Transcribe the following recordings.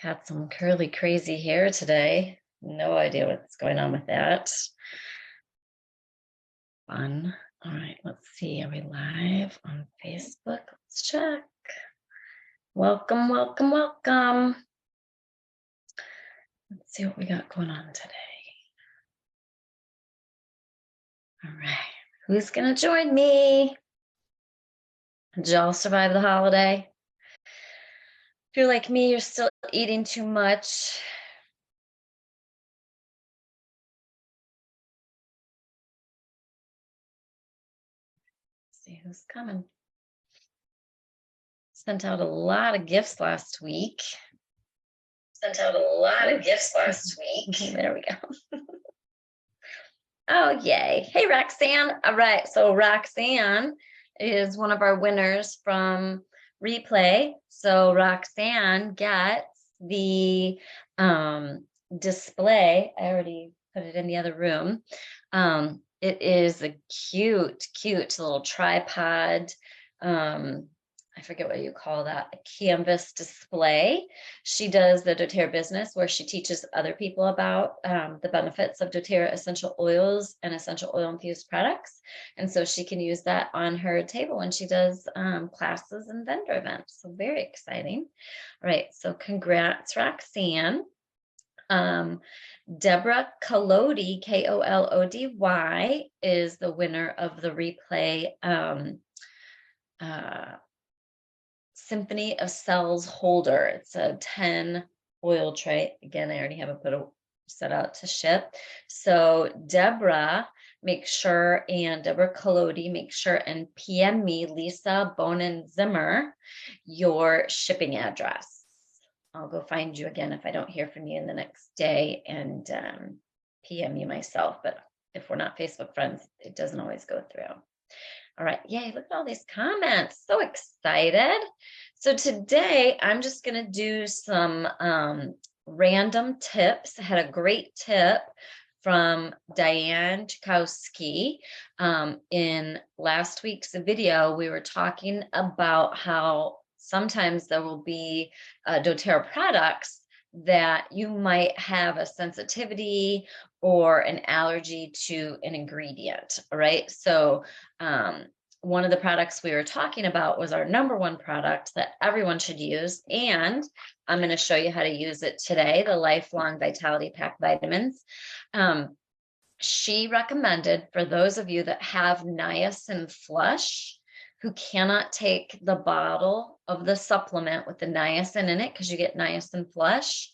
Got some curly, crazy hair today. No idea what's going on with that. Fun. All right, let's see. Are we live on Facebook? Let's check. Welcome, welcome, welcome. Let's see what we got going on today. All right, who's going to join me? Did y'all survive the holiday? If you're like me, you're still eating too much. Let's see who's coming. Sent out a lot of gifts last week. There we go. Oh, yay. Hey, Roxanne. All right. So Roxanne is one of our winners from Replay. So Roxanne gets the display. I already put it in the other room. It is a cute little tripod. I forget what you call that, a canvas display. She does the doTERRA business where she teaches other people about the benefits of doTERRA essential oils and essential oil infused products. And so she can use that on her table when she does classes and vendor events. So very exciting. All right, so congrats, Roxanne. Deborah Kolody, Kolody, is the winner of the Replay Symphony of Cells holder. It's a 10 oil tray. Again, I already have it set out to ship. So Deborah, Deborah Kolody, make sure and PM me, Lisa Bonin Zimmer, your shipping address. I'll go find you again if I don't hear from you in the next day and PM you myself. But if we're not Facebook friends, it doesn't always go through. All right. Yay. Look at all these comments. So excited. So today I'm just going to do some random tips. I had a great tip from Diane Chakowski. In last week's video, we were talking about how sometimes there will be doTERRA products that you might have a sensitivity or an allergy to an ingredient, right? So one of the products we were talking about was our number one product that everyone should use. And I'm going to show you how to use it today, the Lifelong Vitality Pack vitamins. She recommended for those of you that have niacin flush, who cannot take the bottle of the supplement with the niacin in it because you get niacin flush,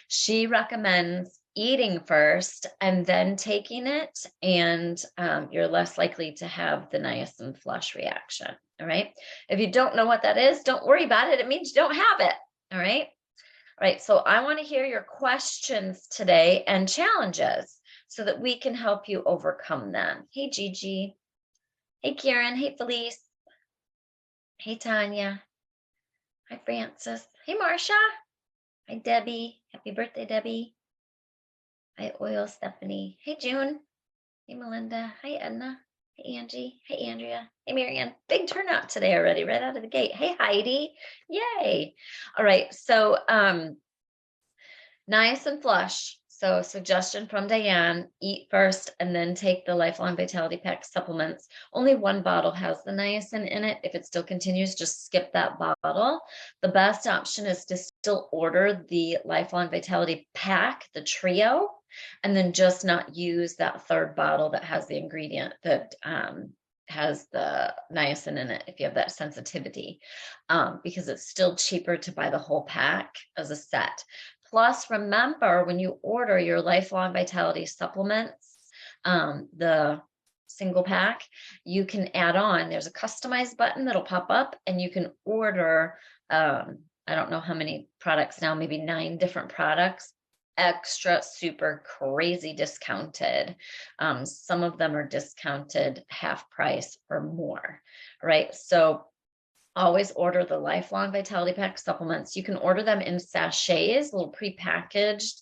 she recommends eating first and then taking it, and you're less likely to have the niacin flush reaction. All right. If you don't know what that is, don't worry about it. It means you don't have it. All right. All right. So I want to hear your questions today and challenges so that we can help you overcome them. Hey, Gigi. Hey, Karen. Hey, Felice. Hey, Tanya. Hi, Francis. Hey, Marcia. Hi, Debbie. Happy birthday, Debbie. Hi, Oil Stephanie. Hey, June. Hey, Melinda. Hi, Edna. Hey, Angie. Hey, Andrea. Hey, Marianne. Big turnout today already, right out of the gate. Hey, Heidi. Yay. All right. So, niacin flush. So suggestion from Diane, eat first and then take the Lifelong Vitality Pack supplements. Only one bottle has the niacin in it. If it still continues, just skip that bottle. The best option is to still order the Lifelong Vitality Pack, the trio, and then just not use that third bottle that has the ingredient that has the niacin in it if you have that sensitivity, because it's still cheaper to buy the whole pack as a set. Plus, remember, when you order your Lifelong Vitality supplements, the single pack, you can add on, there's a customize button that'll pop up and you can order, I don't know how many products now, maybe 9 different products, extra super crazy discounted. Some of them are discounted half price or more, right? So always order the Lifelong Vitality Pack supplements. You can order them in sachets, little prepackaged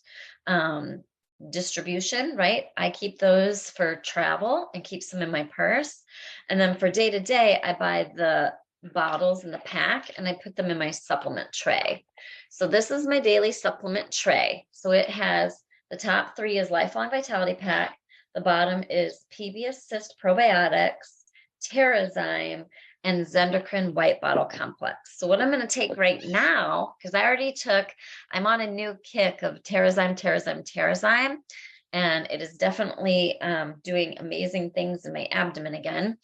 distribution, right? I keep those for travel and keep some in my purse. And then for day to day, I buy the bottles in the pack and I put them in my supplement tray. So this is my daily supplement tray. So it has the top 3 is Lifelong Vitality Pack. The bottom is PB Assist Probiotics, TerraZyme, and Zendocrine White Bottle Complex. So what I'm going to take right now, because I'm on a new kick of TerraZyme, and it is definitely doing amazing things in my abdomen again.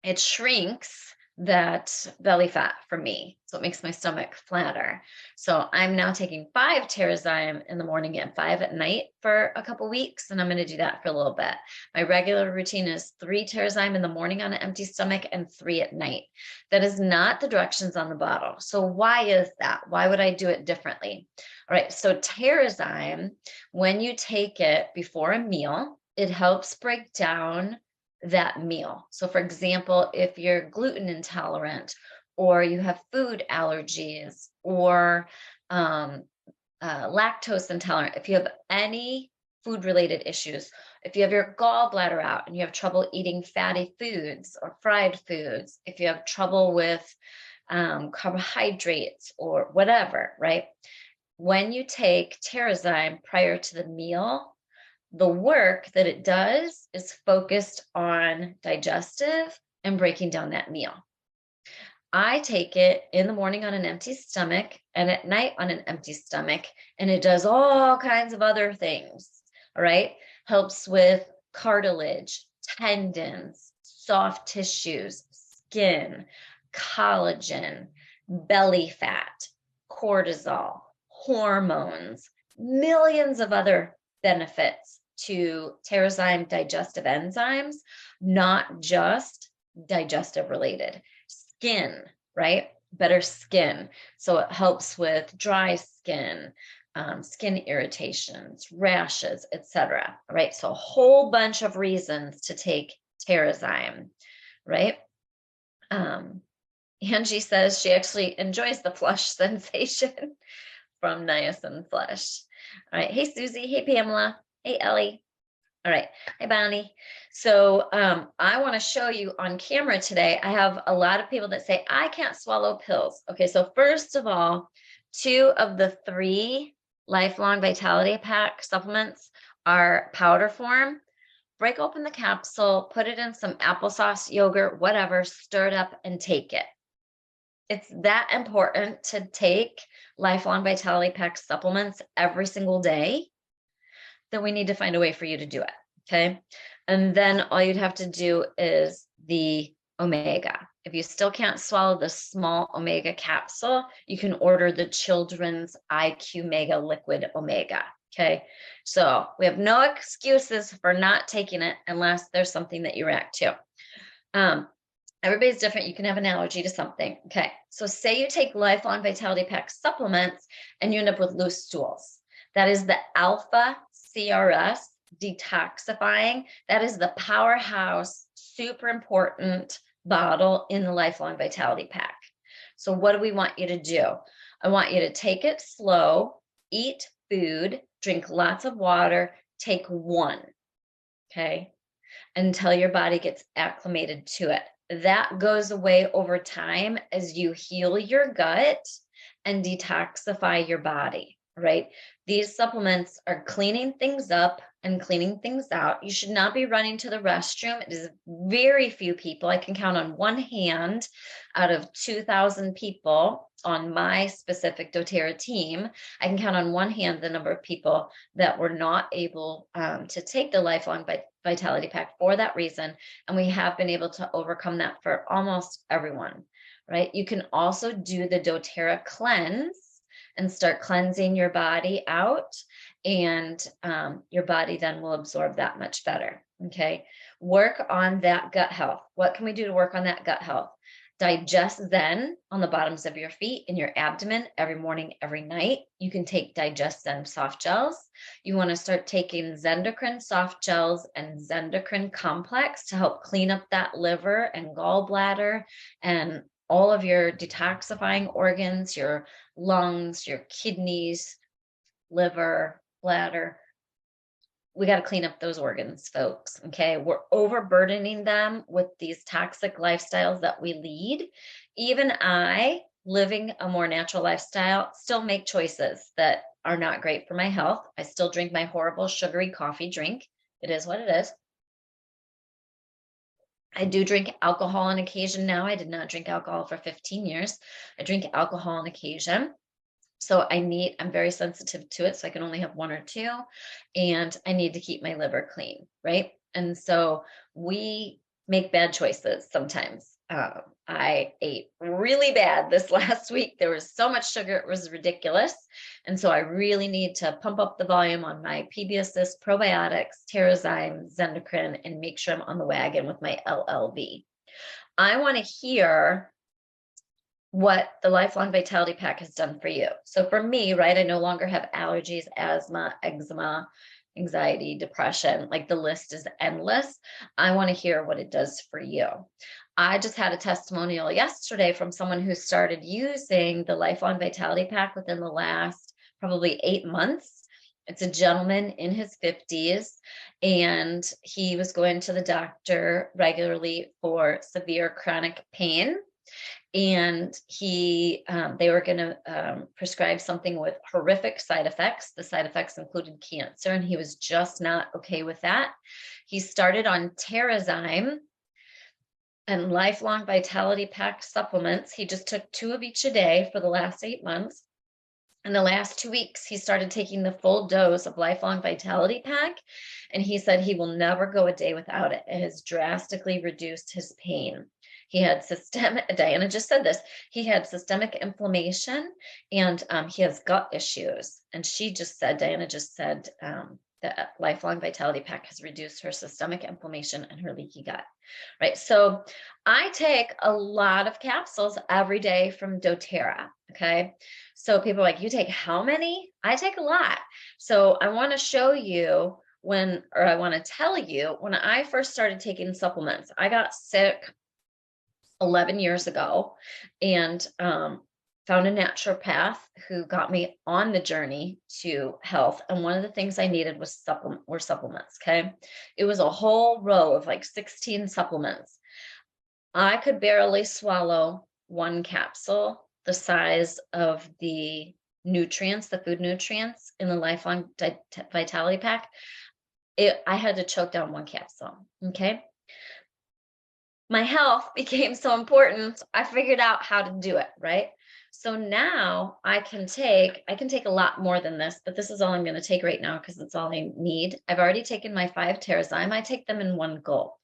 It shrinks that belly fat for me. So it makes my stomach flatter. So I'm now taking 5 TerraZyme in the morning and 5 at night for a couple weeks. And I'm going to do that for a little bit. My regular routine is 3 TerraZyme in the morning on an empty stomach and 3 at night. That is not the directions on the bottle. So why is that? Why would I do it differently? All right. So TerraZyme, when you take it before a meal, it helps break down that meal. So for example, if you're gluten intolerant or you have food allergies or lactose intolerant, if you have any food related issues, if you have your gallbladder out and you have trouble eating fatty foods or fried foods, if you have trouble with carbohydrates or whatever, right? When you take TerraZyme prior to the meal, the work that it does is focused on digestive and breaking down that meal. I take it in the morning on an empty stomach and at night on an empty stomach, and it does all kinds of other things. All right. Helps with cartilage, tendons, soft tissues, skin, collagen, belly fat, cortisol, hormones, millions of other benefits to TerraZyme digestive enzymes, not just digestive related. Skin, right? Better skin. So it helps with dry skin, skin irritations, rashes, etc. Right? So a whole bunch of reasons to take TerraZyme, right? Angie says she actually enjoys the flush sensation from niacin flush. All right. Hey, Susie. Hey, Pamela. Hey, Ellie. All right. Hi, Bonnie. So I want to show you on camera today. I have a lot of people that say, I can't swallow pills. Okay. So first of all, 2 of the 3 Lifelong Vitality Pack supplements are powder form. Break open the capsule, put it in some applesauce, yogurt, whatever, stir it up and take it. It's that important to take Lifelong Vitality Pack supplements every single day that we need to find a way for you to do it. Okay. And then all you'd have to do is the omega. If you still can't swallow the small omega capsule, you can order the children's IQ Mega Liquid Omega. Okay. So we have no excuses for not taking it unless there's something that you react to. Everybody's different. You can have an allergy to something. Okay. So say you take Lifelong Vitality Pack supplements and you end up with loose stools. That is the alpha CRS detoxifying. That is the powerhouse, super important bottle in the Lifelong Vitality Pack. So what do we want you to do? I want you to take it slow, eat food, drink lots of water, take 1, okay, until your body gets acclimated to it. That goes away over time as you heal your gut and detoxify your body, right? These supplements are cleaning things up and cleaning things out. You should not be running to the restroom. It is very few people. I can count on one hand out of 2,000 people on my specific doTERRA team. I can count on one hand the number of people that were not able to take the Lifelong Vitality Pack for that reason. And we have been able to overcome that for almost everyone, right? You can also do the doTERRA cleanse and start cleansing your body out, and your body then will absorb that much better. Okay. Work on that gut health. What can we do to work on that gut health? Digest Zen on the bottoms of your feet in your abdomen every morning, every night. You can take Digest Zen soft gels. You want to start taking Zendocrine soft gels and Zendocrine complex to help clean up that liver and gallbladder and all of your detoxifying organs, your lungs, your kidneys, liver, bladder, we got to clean up those organs, folks. Okay. We're overburdening them with these toxic lifestyles that we lead. Even I, living a more natural lifestyle, still make choices that are not great for my health. I still drink my horrible sugary coffee drink. It is what it is. I do drink alcohol on occasion now. I did not drink alcohol for 15 years. I drink alcohol on occasion. So I'm very sensitive to it. So I can only have one or two, and I need to keep my liver clean. Right. And so we make bad choices sometimes. I ate really bad this last week. There was so much sugar, it was ridiculous. And so I really need to pump up the volume on my PBSs, probiotics, TerraZyme, Zendocrine, and make sure I'm on the wagon with my LLV. I want to hear what the Lifelong Vitality Pack has done for you. So for me, right, I no longer have allergies, asthma, eczema, anxiety, depression. Like the list is endless. I want to hear what it does for you. I just had a testimonial yesterday from someone who started using the Lifelong Vitality Pack within the last probably 8 months. It's a gentleman in his 50s, and he was going to the doctor regularly for severe chronic pain. And they were going to prescribe something with horrific side effects. The side effects included cancer, and he was just not okay with that. He started on TerraZyme and Lifelong Vitality Pack supplements. He just took 2 of each a day for the last 8 months. In the last 2 weeks, he started taking the full dose of Lifelong Vitality Pack, and he said he will never go a day without it. It has drastically reduced his pain. He had Diana just said this, he had systemic inflammation, and he has gut issues. And Diana just said that Lifelong Vitality Pack has reduced her systemic inflammation and her leaky gut, right? So I take a lot of capsules every day from doTERRA, okay? So people are like, you take how many? I take a lot. So I want to show you I want to tell you, when I first started taking supplements, I got sick 11 years ago, and found a naturopath who got me on the journey to health. And one of the things I needed were supplements. Okay. It was a whole row of like 16 supplements. I could barely swallow one capsule the size of the nutrients, the food nutrients in the Lifelong Vitality Pack. I had to choke down one capsule. Okay. My health became so important, I figured out how to do it, right? So now I can take a lot more than this, but this is all I'm going to take right now because it's all I need. I've already taken my 5 TerraZyme. I take them in one gulp.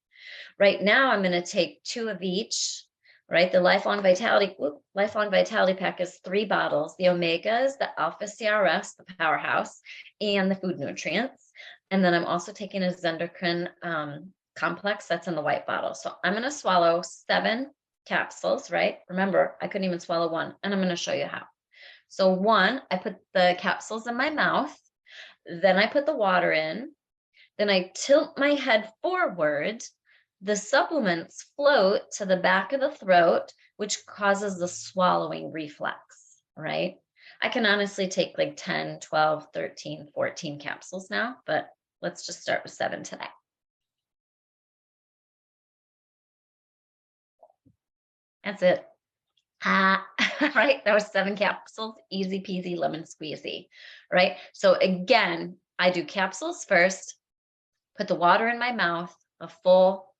Right now I'm going to take 2 of each, right? The Lifelong Vitality Pack is 3 bottles, the Omegas, the Alpha CRS, the powerhouse, and the food nutrients. And then I'm also taking a Zendocrine complex that's in the white bottle. So I'm going to swallow 7 capsules, right? Remember, I couldn't even swallow one, and I'm going to show you how. So 1, I put the capsules in my mouth, then I put the water in, then I tilt my head forward. The supplements float to the back of the throat, which causes the swallowing reflex, right? I can honestly take like 10, 12, 13, 14 capsules now, but let's just start with 7 today. That's it. Right? That was 7 capsules, easy peasy lemon squeezy, right? So again, I do capsules first, put the water in my mouth, a full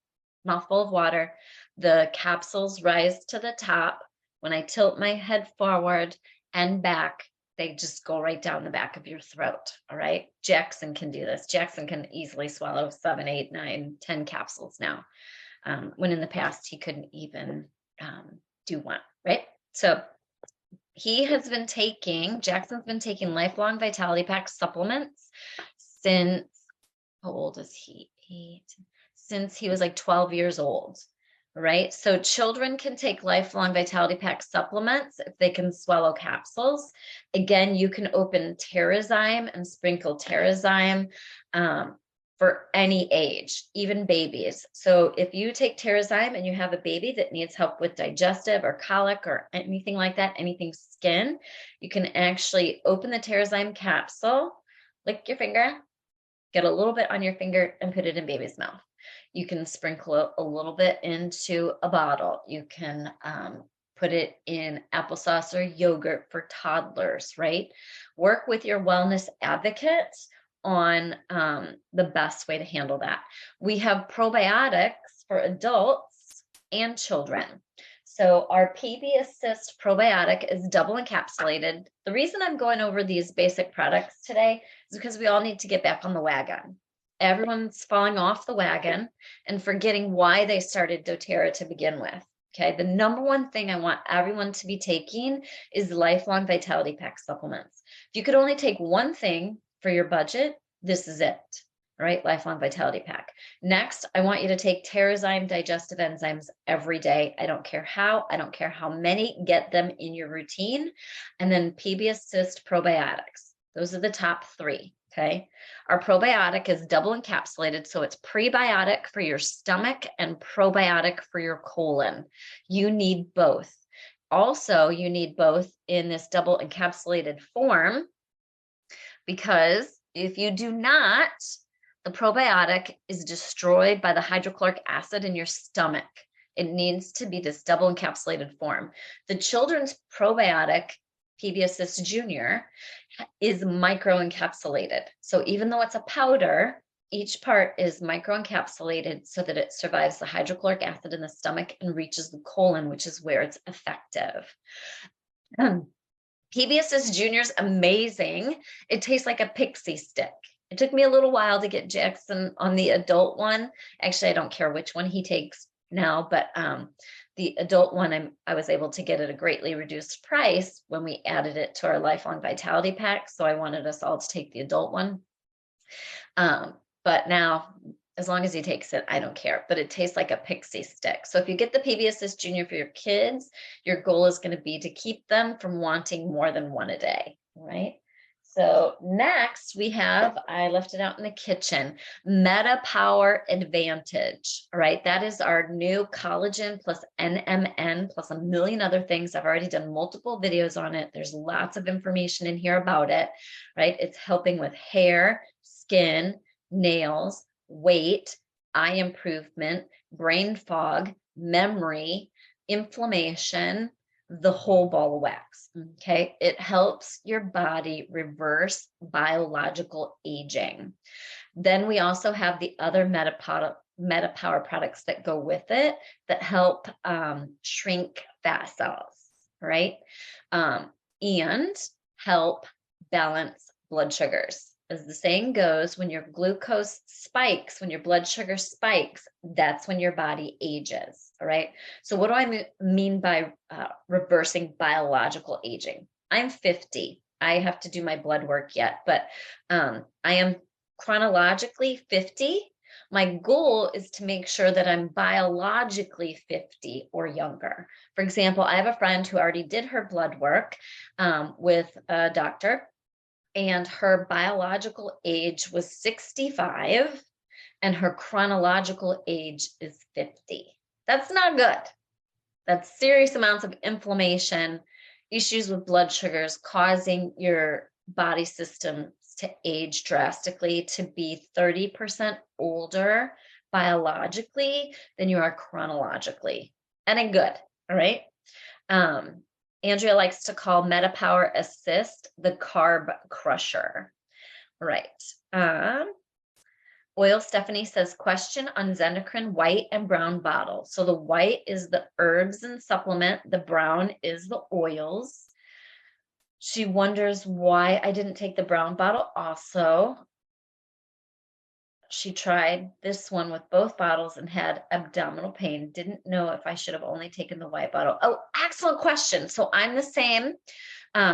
mouthful of water. The capsules rise to the top. When I tilt my head forward and back, they just go right down the back of your throat. All right. Jackson can do this. Jackson can easily swallow 7, 8, 9, 10 capsules now. When in the past he couldn't even do one, right? So Jackson's been taking Lifelong Vitality Pack supplements since, how old is he? Since he was like 12 years old, right? So children can take Lifelong Vitality Pack supplements if they can swallow capsules. Again, you can open TerraZyme and sprinkle TerraZyme for any age, even babies. So if you take TerraZyme and you have a baby that needs help with digestive or colic or anything like that, anything skin, you can actually open the TerraZyme capsule, lick your finger, Get a little bit on your finger and put it in baby's mouth. You can sprinkle a little bit into a bottle. You can put it in applesauce or yogurt for toddlers, right? Work with your wellness advocates on the best way to handle that. We have probiotics for adults and children. So our PB Assist probiotic is double encapsulated. The reason I'm going over these basic products today is because we all need to get back on the wagon. Everyone's falling off the wagon and forgetting why they started doTERRA to begin with. Okay, the number one thing I want everyone to be taking is Lifelong Vitality Pack supplements. If you could only take one thing for your budget, this is it. All right, Lifelong Vitality Pack. Next, I want you to take TerraZyme digestive enzymes every day. I don't care how many, get them in your routine. And then PB Assist probiotics. Those are the top three. Okay. Our probiotic is double encapsulated. So it's prebiotic for your stomach and probiotic for your colon. You need both. Also, you need both in this double encapsulated form, because if you do not, the probiotic is destroyed by the hydrochloric acid in your stomach. It needs to be this double encapsulated form. The children's probiotic, PB Assist Junior, is microencapsulated. So even though it's a powder, each part is microencapsulated so that it survives the hydrochloric acid in the stomach and reaches the colon, which is where it's effective. PB Assist Junior is amazing. It tastes like a pixie stick. It took me a little while to get Jackson on the adult one. Actually, I don't care which one he takes now, but the adult one, I was able to get at a greatly reduced price when we added it to our Lifelong Vitality Pack. So I wanted us all to take the adult one. But now, as long as he takes it, I don't care. But it tastes like a pixie stick. So if you get the PB Assist Junior for your kids, your goal is going to be to keep them from wanting more than one a day, right? So next we have, I left it out in the kitchen, Meta Power Advantage. All right, that is our new collagen plus NMN plus a million other things. I've already done multiple videos on it. There's lots of information in here about it, right? It's helping with hair, skin, nails, weight, eye improvement, brain fog, memory, inflammation, the whole ball of wax. Okay. It helps your body reverse biological aging. Then we also have the other Meta Power products that go with it that help shrink fat cells, right? And help balance blood sugars. As the saying goes, when your glucose spikes, when your blood sugar spikes, that's when your body ages. All right. So what do I mean by reversing biological aging? I'm 50. I have to do my blood work yet, but I am chronologically 50. My goal is to make sure that I'm biologically 50 or younger. For example, I have a friend who already did her blood work with a doctor, and her biological age was 65 and her chronological age is 50. That's not good. That's serious amounts of inflammation, issues with blood sugars, causing your body systems to age drastically, to be 30% older biologically than you are chronologically. That ain't good, all right? Andrea likes to call Meta Power Assist the carb crusher. Right. Oil Stephanie says, question on Zendocrine white and brown bottle. So the white is the herbs and supplement. The brown is the oils. She wonders why I didn't take the brown bottle also. She tried this one with both bottles and had abdominal pain. Didn't know if I should have only taken the white bottle. Oh, excellent question. So I'm the same,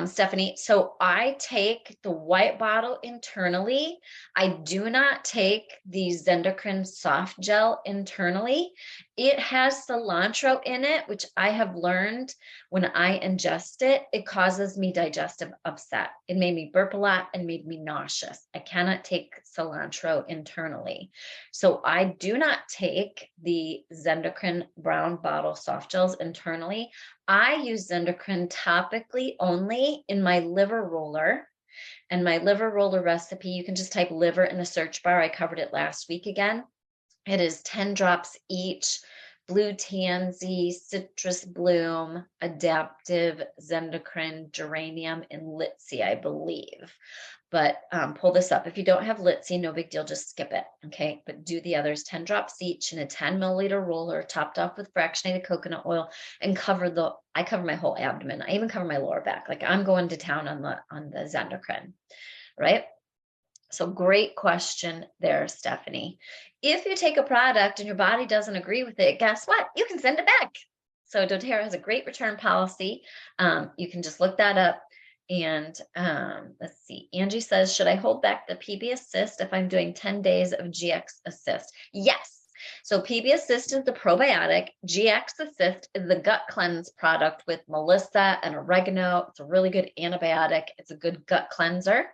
Stephanie. So I take the white bottle internally. I do not take the Zendocrine soft gel internally. It has cilantro in it, which I have learned when I ingest it, it causes me digestive upset. It made me burp a lot and made me nauseous. I cannot take cilantro internally. So I do not take the Zendocrine brown bottle soft gels internally. I use Zendocrine topically only in my liver roller And my liver roller recipe, you can just type liver in the search bar. I covered it last week again. It is 10 drops each, blue tansy, citrus bloom, adaptive, zendocrine, geranium, and litsi, I believe. But pull this up. If you don't have litsi, no big deal, just skip it, okay? But do the others, 10 drops each in a 10 milliliter roller, topped off with fractionated coconut oil, and I cover my whole abdomen. I even cover my lower back. Like I'm going to town on the zendocrine, right? So great question there, Stephanie. If you take a product and your body doesn't agree with it, guess what? You can send it back. So doTERRA has a great return policy. You can just look that up. And let's see. Angie says, should I hold back the PB Assist if I'm doing 10 days of GX Assist? Yes. So PB Assist is the probiotic. GX Assist is the gut cleanse product with Melissa and oregano. It's a really good antibiotic. It's a good gut cleanser.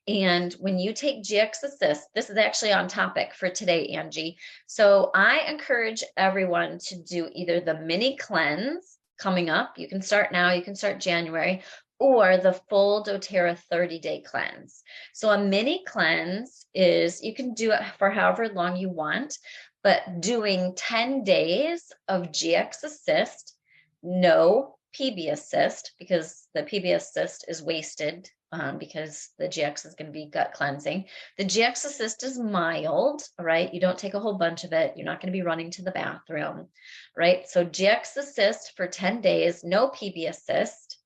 And when you take GX Assist, this is actually on topic for today, Angie. So I encourage everyone to do either the mini cleanse coming up. You can start now, you can start January, or the full doTERRA 30-day cleanse. So a mini cleanse is, you can do it for however long you want, but doing 10 days of GX Assist, no PB Assist, because the PB Assist is wasted because the GX is going to be gut cleansing. The GX Assist is mild, all right? You don't take a whole bunch of it. You're not going to be running to the bathroom, right? So GX Assist for 10 days, no PB Assist,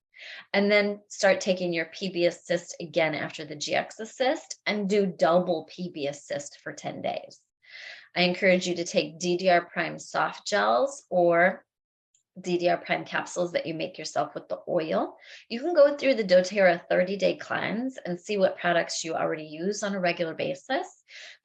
and then start taking your PB Assist again after the GX Assist and do double PB Assist for 10 days. I encourage you to take DDR Prime soft gels or DDR Prime capsules that you make yourself with the oil. You can go through the doTERRA 30-day cleanse and see what products you already use on a regular basis.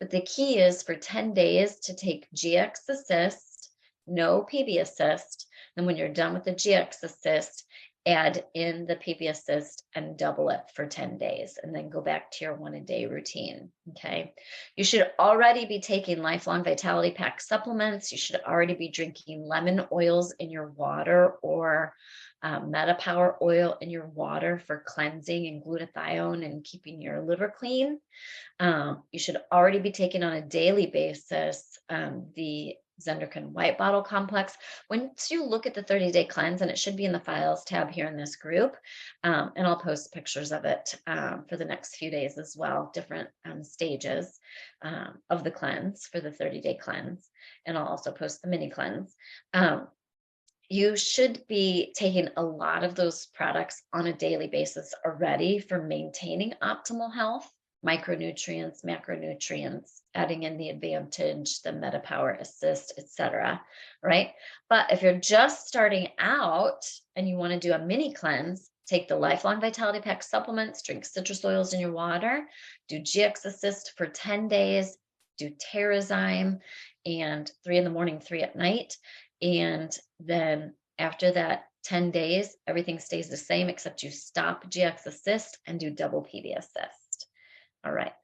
But the key is for 10 days to take GX Assist, no PB Assist. And when you're done with the GX Assist, add in the PB Assist and double it for 10 days, and then go back to your 1-a-day routine, okay? You should already be taking Lifelong Vitality Pack supplements. You should already be drinking lemon oils in your water or MetaPower oil in your water for cleansing and glutathione and keeping your liver clean. You should already be taking on a daily basis the Zendocrine White Bottle Complex. Once you look at the 30-day cleanse, and it should be in the files tab here in this group, and I'll post pictures of it for the next few days as well, different stages of the cleanse for the 30-day cleanse, and I'll also post the mini cleanse. You should be taking a lot of those products on a daily basis already for maintaining optimal health, micronutrients, macronutrients, adding in the Advantage, the MetaPower Assist, etc. Right? But if you're just starting out and you want to do a mini cleanse, take the Lifelong Vitality Pack supplements, drink citrus oils in your water, do GX Assist for 10 days, do TerraZyme, and 3 in the morning, 3 at night. And then after that 10 days, everything stays the same except you stop GX Assist and do double PB Assist. All right.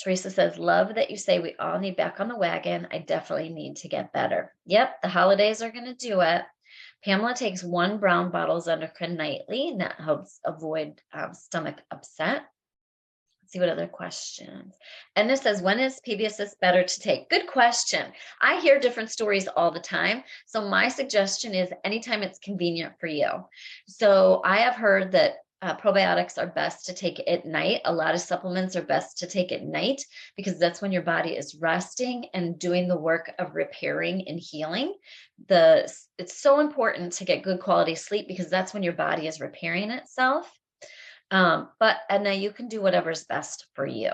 Teresa says, love that you say we all need back on the wagon. I definitely need to get better. Yep, the holidays are going to do it. Pamela takes 1 brown bottle of Zendocrine nightly, and that helps avoid stomach upset. Let's see what other questions. And this says, when is PB Assist better to take? Good question. I hear different stories all the time. So my suggestion is anytime it's convenient for you. So I have heard that probiotics are best to take at night. A lot of supplements are best to take at night because that's when your body is resting and doing the work of repairing and healing. It's so important to get good quality sleep because that's when your body is repairing itself. But Edna, you can do whatever's best for you.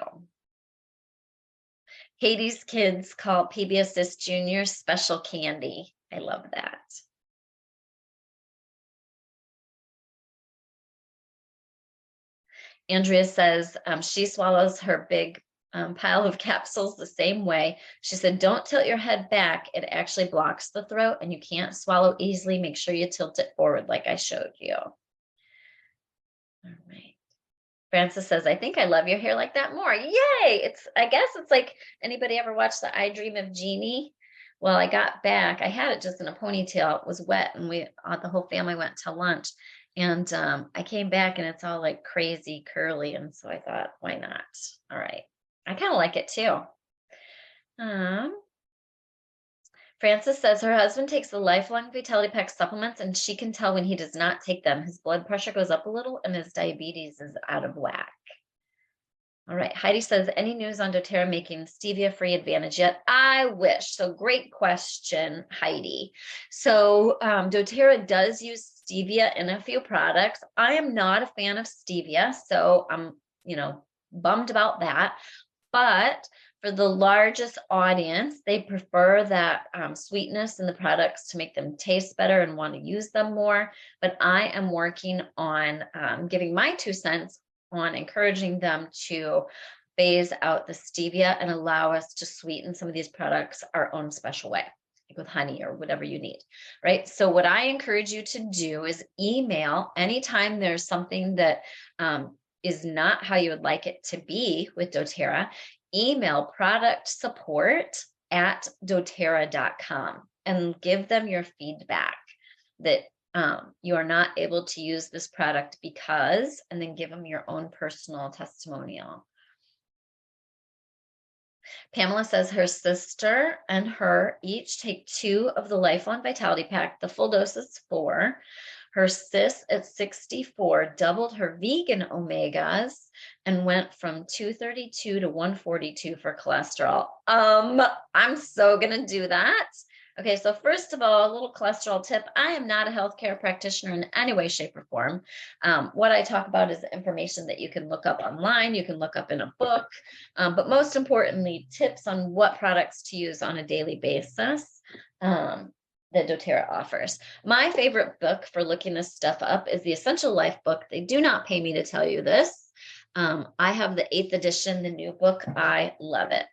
Katie's kids call PB Assist Junior special candy. I love that. Andrea says she swallows her big pile of capsules the same way. She said, don't tilt your head back. It actually blocks the throat and you can't swallow easily. Make sure you tilt it forward like I showed you. All right. Francis says, I think I love your hair like that more. Yay! I guess it's like, anybody ever watched the I Dream of Jeannie? Well, I got back. I had it just in a ponytail. It was wet, and the whole family went to lunch. And I came back and it's all like crazy curly. And so I thought, why not? All right. I kind of like it too. Um, Frances says her husband takes the lifelong Vitality Pack supplements and she can tell when he does not take them. His blood pressure goes up a little and his diabetes is out of whack. All right. Heidi says, any news on doTERRA making stevia-free Advantage yet? I wish. So great question, Heidi. So doTERRA does use stevia in a few products. I am not a fan of stevia, so I'm, bummed about that. But for the largest audience, they prefer that sweetness in the products to make them taste better and want to use them more. But I am working on giving my 2 cents on encouraging them to phase out the stevia and allow us to sweeten some of these products our own special way, like with honey or whatever you need, right? So what I encourage you to do is email anytime there's something that is not how you would like it to be with doTERRA, email product support at doTERRA.com and give them your feedback that you are not able to use this product because, and then give them your own personal testimonial. Pamela says her sister and her each take 2 of the Lifelong Vitality Pack. The full dose is 4. Her sis at 64 doubled her vegan omegas and went from 232 to 142 for cholesterol. I'm so gonna do that. Okay, so first of all, a little cholesterol tip. I am not a healthcare practitioner in any way, shape, or form. What I talk about is the information that you can look up online, you can look up in a book, but most importantly, tips on what products to use on a daily basis that doTERRA offers. My favorite book for looking this stuff up is the Essential Life book. They do not pay me to tell you this. I have the 8th edition, the new book. I love it.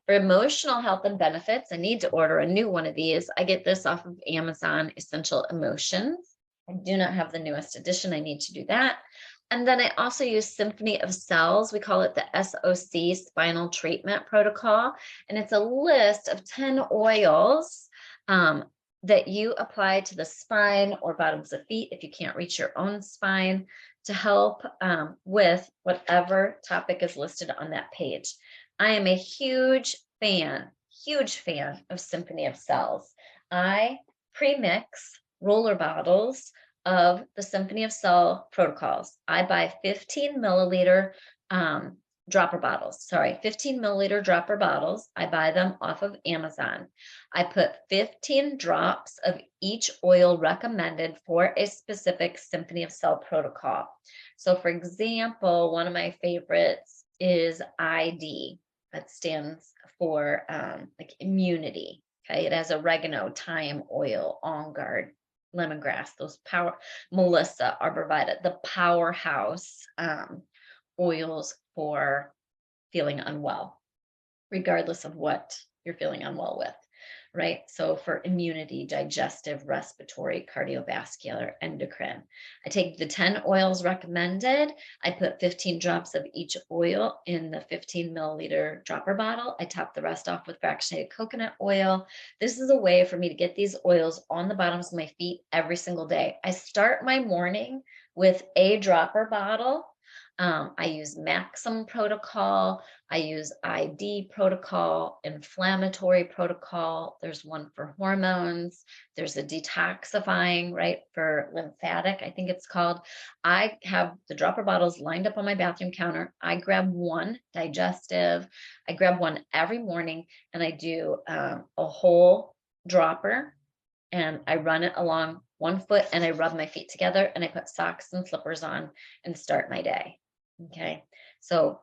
For emotional health and benefits, I need to order a new one of these. I get this off of Amazon, Essential Emotions. I do not have the newest edition. I need to do that. And then I also use Symphony of Cells. We call it the SOC, Spinal Treatment Protocol. And it's a list of 10 oils that you apply to the spine or bottoms of feet if you can't reach your own spine to help with whatever topic is listed on that page. I am a huge fan of Symphony of Cells. I pre-mix roller bottles of the Symphony of Cell protocols. I buy 15 milliliter dropper bottles. 15 milliliter dropper bottles. I buy them off of Amazon. I put 15 drops of each oil recommended for a specific Symphony of Cell protocol. So for example, one of my favorites is ID. That stands for like immunity. Okay, it has oregano, thyme oil, on guard, lemongrass, those Melissa, arborvitae, the powerhouse oils for feeling unwell, regardless of what you're feeling unwell with, right? So for immunity, digestive, respiratory, cardiovascular, endocrine. I take the 10 oils recommended. I put 15 drops of each oil in the 15 milliliter dropper bottle. I top the rest off with fractionated coconut oil. This is a way for me to get these oils on the bottoms of my feet every single day. I start my morning with a dropper bottle. I use Maxim protocol. I use ID protocol, inflammatory protocol. There's one for hormones. There's a detoxifying, right, for lymphatic, I think it's called. I have the dropper bottles lined up on my bathroom counter. I grab one digestive. I grab one every morning and I do a whole dropper and I run it along one foot and I rub my feet together and I put socks and slippers on and start my day. Okay, so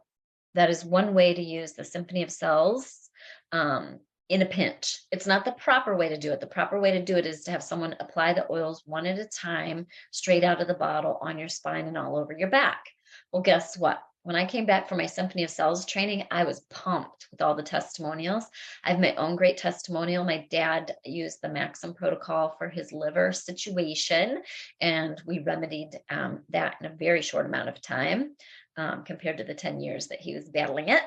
that is one way to use the Symphony of Cells in a pinch. It's not the proper way to do it. The proper way to do it is to have someone apply the oils one at a time, straight out of the bottle on your spine and all over your back. Well, guess what? When I came back from my Symphony of Cells training, I was pumped with all the testimonials. I have my own great testimonial. My dad used the Maxim protocol for his liver situation, and we remedied that in a very short amount of time. Compared to the 10 years that he was battling it,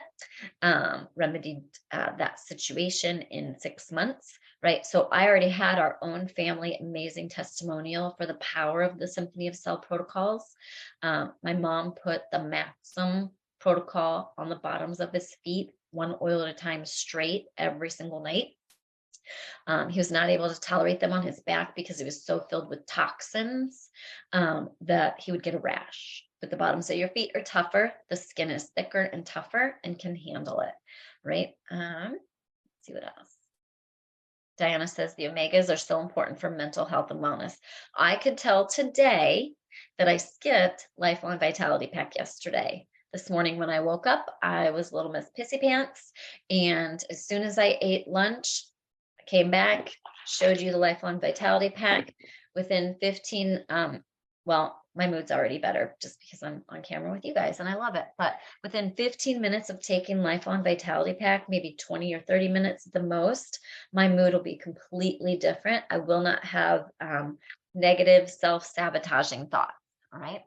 remedied that situation in 6 months. right? So I already had our own family amazing testimonial for the power of the Symphony of Cell protocols. My mom put the Maxim protocol on the bottoms of his feet, one oil at a time straight every single night. He was not able to tolerate them on his back because he was so filled with toxins that he would get a rash. But the bottoms of your feet are tougher. The skin is thicker and tougher and can handle it, right? Let's see what else. Diana says the omegas are so important for mental health and wellness. I could tell today that I skipped Lifelong Vitality Pack yesterday. This morning when I woke up, I was Little Miss Pissy Pants. And as soon as I ate lunch, I came back, showed you the Lifelong Vitality Pack. Within 15, well, my mood's already better just because I'm on camera with you guys and I love it. But within 15 minutes of taking Lifelong Vitality Pack, maybe 20 or 30 minutes at the most, my mood will be completely different. I will not have negative self-sabotaging thoughts. All right.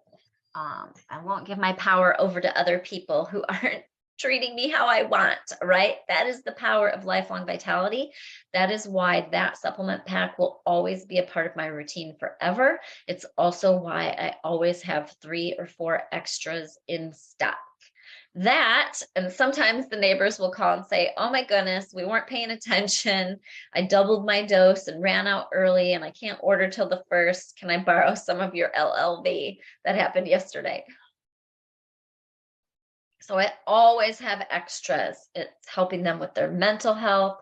I won't give my power over to other people who aren't treating me how I want, right? That is the power of Lifelong Vitality. That is why that supplement pack will always be a part of my routine forever. It's also why I always have 3 or 4 extras in stock. That, and sometimes the neighbors will call and say, oh my goodness, we weren't paying attention. I doubled my dose and ran out early and I can't order till the 1st. Can I borrow some of your LLV? That happened yesterday. So I always have extras. It's helping them with their mental health.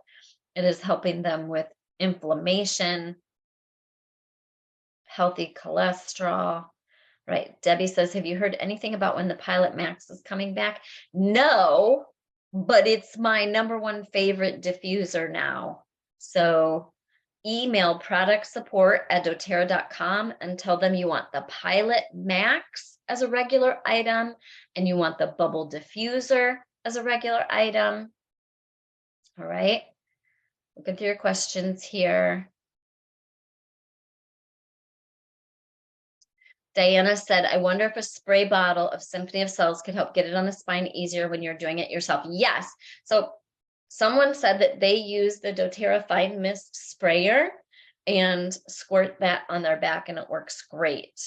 It is helping them with inflammation, healthy cholesterol, right? Debbie says, have you heard anything about when the Pilot Max is coming back? No, but it's my #1 favorite diffuser now. So email product support at doTERRA.com and tell them you want the Pilot Max as a regular item and you want the bubble diffuser as a regular item. All right. Looking through your questions here. Diana said, I wonder if a spray bottle of Symphony of Cells could help get it on the spine easier when you're doing it yourself. Yes. So someone said that they use the doTERRA Fine Mist sprayer and squirt that on their back and it works great.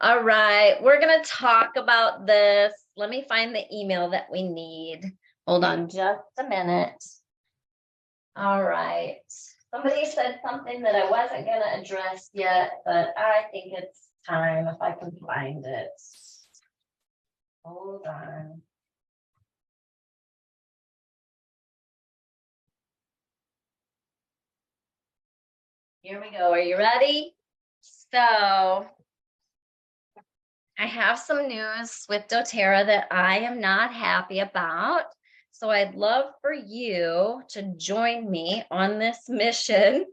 All right, we're going to talk about this. Let me find the email that we need. Hold on just a minute. All right. Somebody said something that I wasn't going to address yet, but I think it's time if I can find it. Hold on. Here we go. Are you ready? So I have some news with doTERRA that I am not happy about. So I'd love for you to join me on this mission.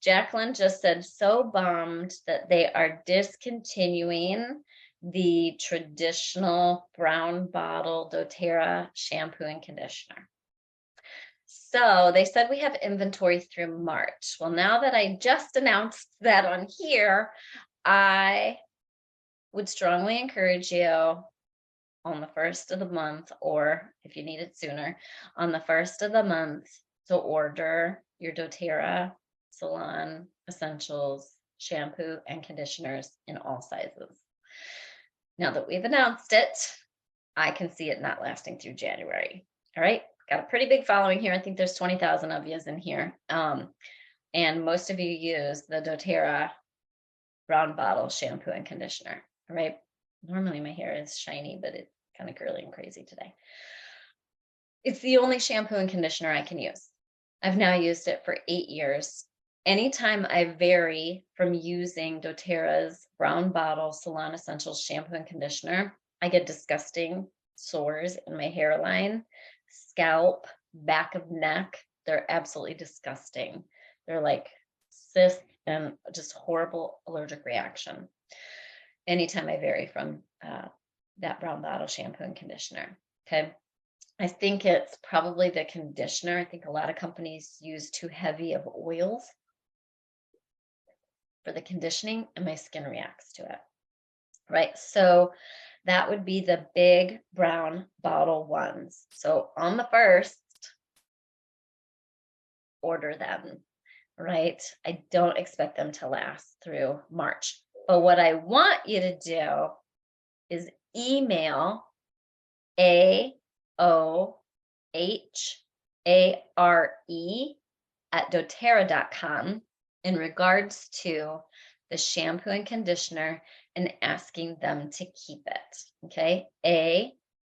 Jacqueline just said, so bummed that they are discontinuing the traditional brown bottle doTERRA shampoo and conditioner. So they said we have inventory through March. Well, now that I just announced that on here, I would strongly encourage you on the 1st of the month, or if you need it sooner, on the 1st of the month to order your doTERRA Salon Essentials shampoo and conditioners in all sizes. Now that we've announced it, I can see it not lasting through January. All right, got a pretty big following here. I think there's 20,000 of you in here. And most of you use the doTERRA brown bottle shampoo and conditioner. All right. Normally my hair is shiny, but it's kind of curly and crazy today. It's the only shampoo and conditioner I can use. I've now used it for 8 years. Anytime I vary from using doTERRA's brown bottle Salon Essentials shampoo and conditioner, I get disgusting sores in my hairline, scalp, back of neck. They're absolutely disgusting. They're like cysts and just horrible allergic reaction anytime I vary from that brown bottle shampoo and conditioner. Okay. I think it's probably the conditioner. I think a lot of companies use too heavy of oils for the conditioning and my skin reacts to it. Right. So that would be the big brown bottle ones. So on the 1st, order them, right? I don't expect them to last through March. But what I want you to do is email AOHARE@doTERRA.com in regards to the shampoo and conditioner and asking them to keep it. Okay.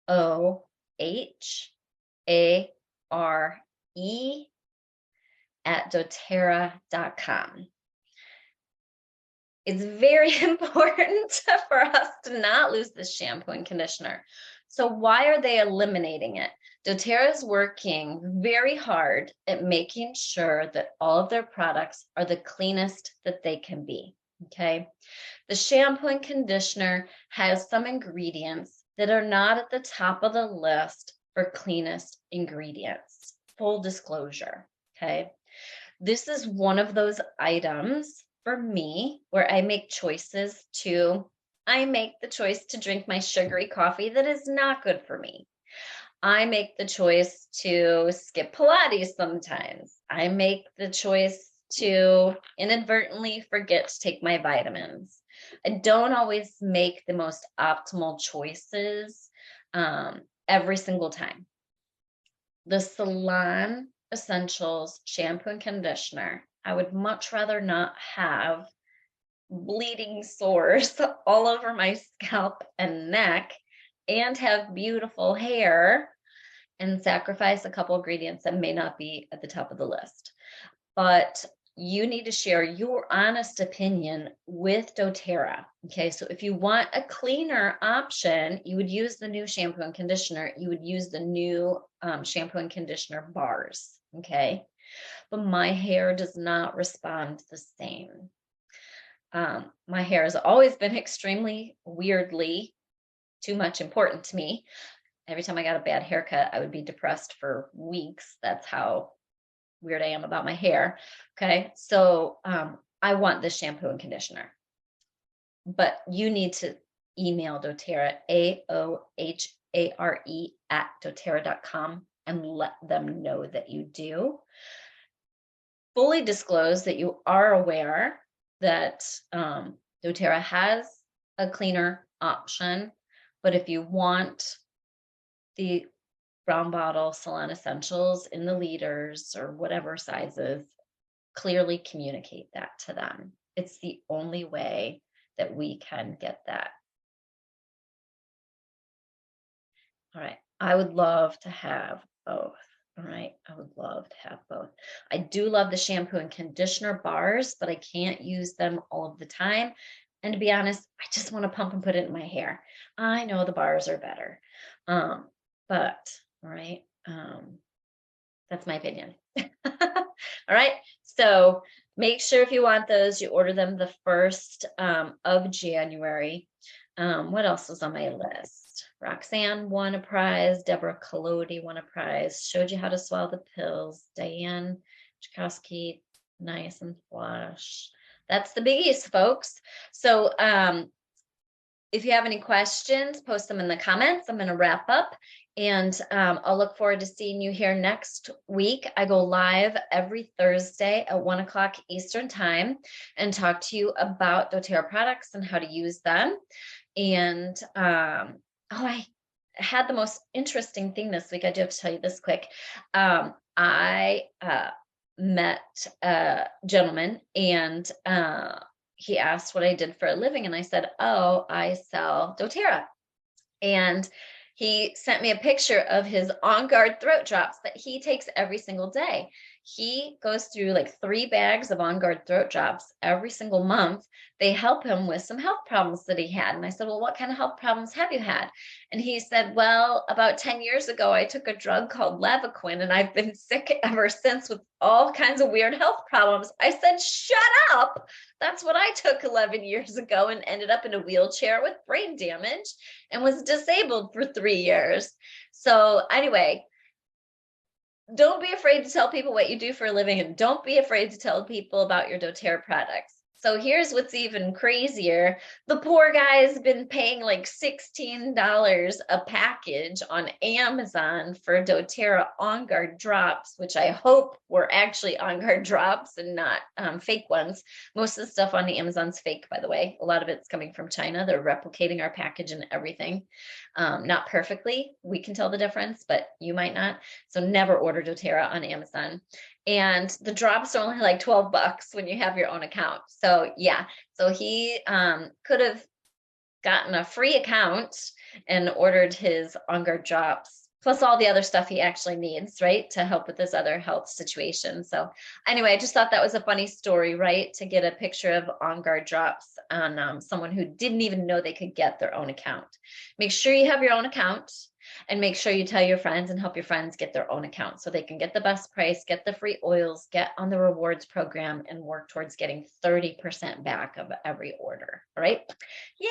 AOHARE@doTERRA.com. It's very important for us to not lose the shampoo and conditioner. So why are they eliminating it? doTERRA is working very hard at making sure that all of their products are the cleanest that they can be, okay? The shampoo and conditioner has some ingredients that are not at the top of the list for cleanest ingredients. Full disclosure, okay? This is one of those items for me where I make the choice to drink my sugary coffee that is not good for me. I make the choice to skip Pilates sometimes. I make the choice to inadvertently forget to take my vitamins. I don't always make the most optimal choices every single time. The Salon Essentials shampoo and conditioner, I would much rather not have bleeding sores all over my scalp and neck and have beautiful hair and sacrifice a couple ingredients that may not be at the top of the list. But you need to share your honest opinion with doTERRA. Okay, so if you want a cleaner option, you would use the new shampoo and conditioner. You would use the new shampoo and conditioner bars. Okay, but my hair does not respond the same. My hair has always been extremely weirdly too much important to me. Every time I got a bad haircut, I would be depressed for weeks. That's how weird I am about my hair. Okay. So I want this shampoo and conditioner, but you need to email doTERRA, AOHARE@doTERRA.com and let them know that you do. Fully disclose that you are aware that doTERRA has a cleaner option, but if you want the brown bottle Salon Essentials in the liters or whatever sizes, clearly communicate that to them. It's the only way that we can get that. All right. I would love to have both. All right. I would love to have both. I do love the shampoo and conditioner bars, but I can't use them all of the time. And to be honest, I just want to pump and put it in my hair. I know the bars are better. But all right. That's my opinion. All right. So make sure if you want those, you order them the 1st of January. What else was on my list? Roxanne won a prize. Deborah Collodi won a prize. Showed you how to swallow the pills. Diane Chakowski, nice and flush. That's the biggies, folks. So if you have any questions, post them in the comments. I'm going to wrap up. And I'll look forward to seeing you here next week. I go live every Thursday at 1 o'clock Eastern time and talk to you about doTERRA products and how to use them. And I had the most interesting thing this week. I do have to tell you this quick. I met a gentleman and he asked what I did for a living. And I said, oh, I sell doTERRA. And he sent me a picture of his On Guard throat drops that he takes every single day. He goes through like 3 bags of On Guard throat drops every single month. They help him with some health problems that he had. And I said, well, what kind of health problems have you had? And he said, well, about 10 years ago, I took a drug called Levaquin and I've been sick ever since with all kinds of weird health problems. I said, shut up. That's what I took 11 years ago and ended up in a wheelchair with brain damage and was disabled for 3 years. So anyway, don't be afraid to tell people what you do for a living and don't be afraid to tell people about your doTERRA products. So here's what's even crazier. The poor guy's been paying like $16 a package on Amazon for doTERRA On Guard drops, which I hope were actually On Guard drops and not fake ones. Most of the stuff on the Amazon's fake, by the way. A lot of it's coming from China. They're replicating our package and everything. Not perfectly. We can tell the difference, but you might not. So never order doTERRA on Amazon. And the drops are only like $12 when you have your own account. So yeah, so he could have gotten a free account and ordered his On Guard drops, plus all the other stuff he actually needs, right, to help with this other health situation. So anyway, I just thought that was a funny story, right, to get a picture of On Guard drops on someone who didn't even know they could get their own account. Make sure you have your own account. And make sure you tell your friends and help your friends get their own account so they can get the best price, get the free oils, get on the rewards program, and work towards getting 30% back of every order. All right. Yay.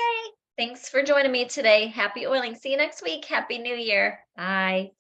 Thanks for joining me today. Happy oiling. See you next week. Happy New Year. Bye.